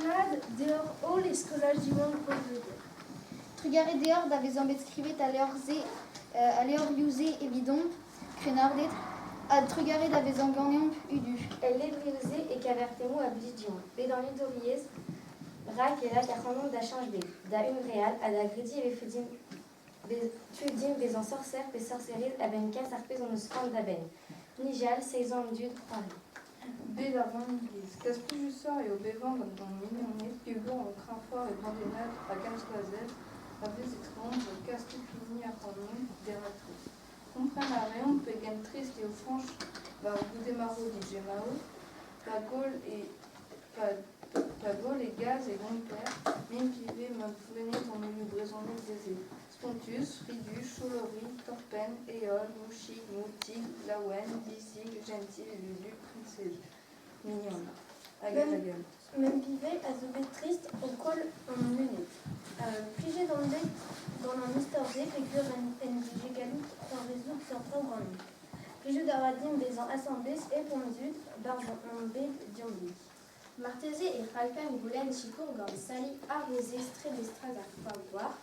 Nad, dehors all escolas du monde convenu. Trugare dehors da vezan bet skrivet a lehor liouze evidon, krenardet, a trugare da vezan ganeomp udu. Elle liouze e kavertemo a blidion. Bet dans l'idoriez, rak et rak a c'hanon da change bet. Da real, a da gredi e tuedim vezan sorcer pe sorceriz a ben kas ar pez on eus fand da ben. Nijal, 16 ans dud, Paris. Bet ar vannigliz. Kas plijusor eo bevan gant an mignonnet, pegor an krinfoar e brandenad a gans loazel, a vez etron, kas tout fini ar c'hanon dermatro. Kompren a reon pe gen trist eo franch va goudemaro di gemao, pa gol e gaz e gomper, min pive man fouenet an elu brezonnet zeze. Spontus, Fridus, Cholori, Torpen, Éole, Mouchig, Moutig, Lawen, Dissig, Gentil, Lulu, Princesse. Mignon. Agal. Même pivet a zobet triste au col en lunettes. Pigé dans le bec, dans la mistorgé, figure en digégalut, en résout sur ton grand nid. Pigé d'aradim bézant assemblés et pondud, barbe en bête diombi. Marteze et Falcan Goulen Chicour gant sali arrosé stré d'estrag ar fagoir,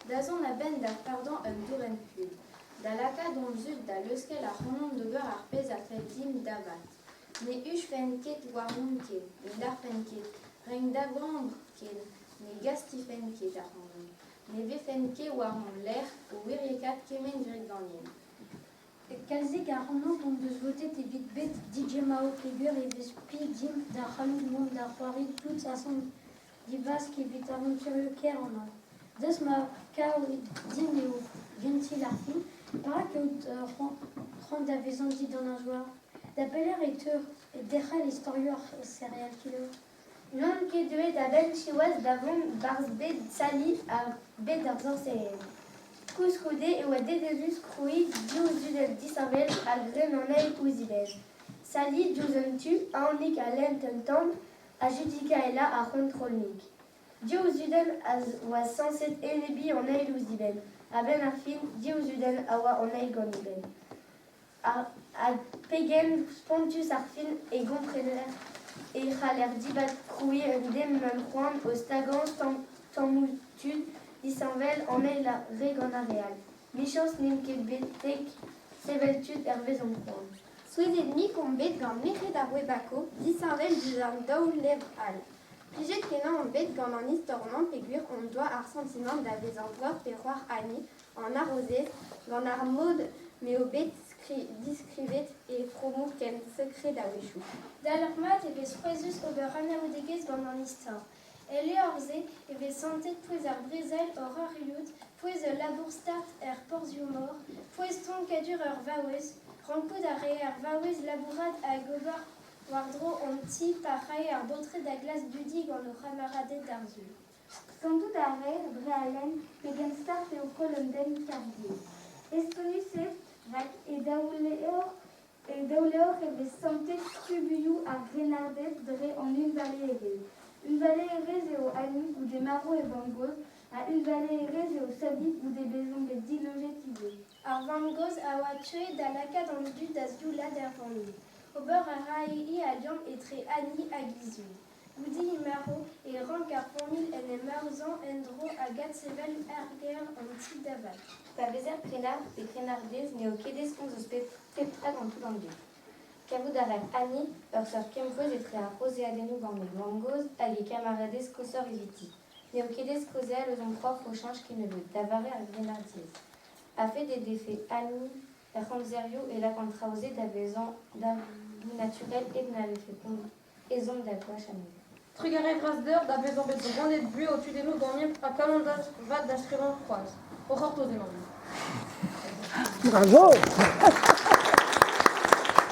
dazon a ben d'ar pardon douren pul. Da laka don zut da leuskel ar c'hanon d'ober ar pez a feldim davat. Ne huch fen ket war mon ket, ne dar fen ket, reng da gambr ket, ne gasti fen ket ar c'hanon. Ne ve fen ket war mon l'air, ou wiriekat kemen virik ganien. Kalzik ar c'hanon dont deus votet e vit bet DJ Mao figure e vez pi dim da c'halou mont da c'hoari tout a son divas ki vit aventureux ker an an. Deus ma kao dim eo gentil ar fin, para keout c'hant da vezan dit d'an ar jouar. Da peler et derral historio ar serial killer. Non ket deuet a ben chiouaz davon barz bet sali a bet ar zanceen. Kouskoude e oa dedezus kroui diouzudel disavel a gren an eil ouzibel. Sali diouzun tu a annik a lent un tam a judika e la a kontrolnik. Diouzudel a oa sanset enebi an eil ouzibel. A ben ar fin diouzudel a oa an eil ganibel. A pegen spontus ar fin e gomprener e c'haller dibat kroui un dem man c'hoant o stagan tammoutud disanvel an eil a reg an areal. Michos n'im ket betek seveltud vez an c'hoant. Souezet mi kom bet gant mec'het ar webako, disanvel duz an daoul levr al. Plijet kenan an bet gant an istorman peguir on doa ar sentiment da vez an doar pe c'hoar ani an arrozez gant ar mod me o bet diskrivet e fromour ken sekret da wechou. Da l'ar mat e vez frouezus ober anaoudegez gant an istor. Elle orze e vez santet pouez ar brezel hor ar riout, pouez labour start porzio mor, pouez ton kadur ur vaouez, rankout ar re ar vaouez labourat a gobar wardro an ti paray ar botre da glas dudi gant o ramaradet d'ar zul. Santout ar re, bre a len, pe gen start eo kolom den kardier. Estonus rak e daouleor e vez santet trubuiou ar grenardet dre an un vale erez. Un vale erez eo ani goude maro e bangoz, a un vale erez eo sabit goude bezon bet diloget ide. Ar vangoz a oa tue da laka d'an dud da zioula d'ar vanni. Ober a raei a liam etre ani a glizioù. Goudi imaro e rank ar famil en e marzan en dro a gat sevel erger an ti davat. Pa vezer prenard pe prenardez neo kedez on eus peptag an tout an dud. Kavout a rer ani, ur sor kempoz etre ar rose adenou gant me mangoz hag e kamaradez kosor eviti. Neo kedez koze al eus on prof o chanj ki ne veut davare ar grenardiez. A fe de defe ani, ar c'hanzerio e la kontraoze da vezan da naturel et na le fe pond ezon da koa chanel. Trugare vras d'eur da vezan bet zo gandet bu o tudenou ganiem a kalondat vat da skrivan croaz. O c'hortoz emañ. Bravo!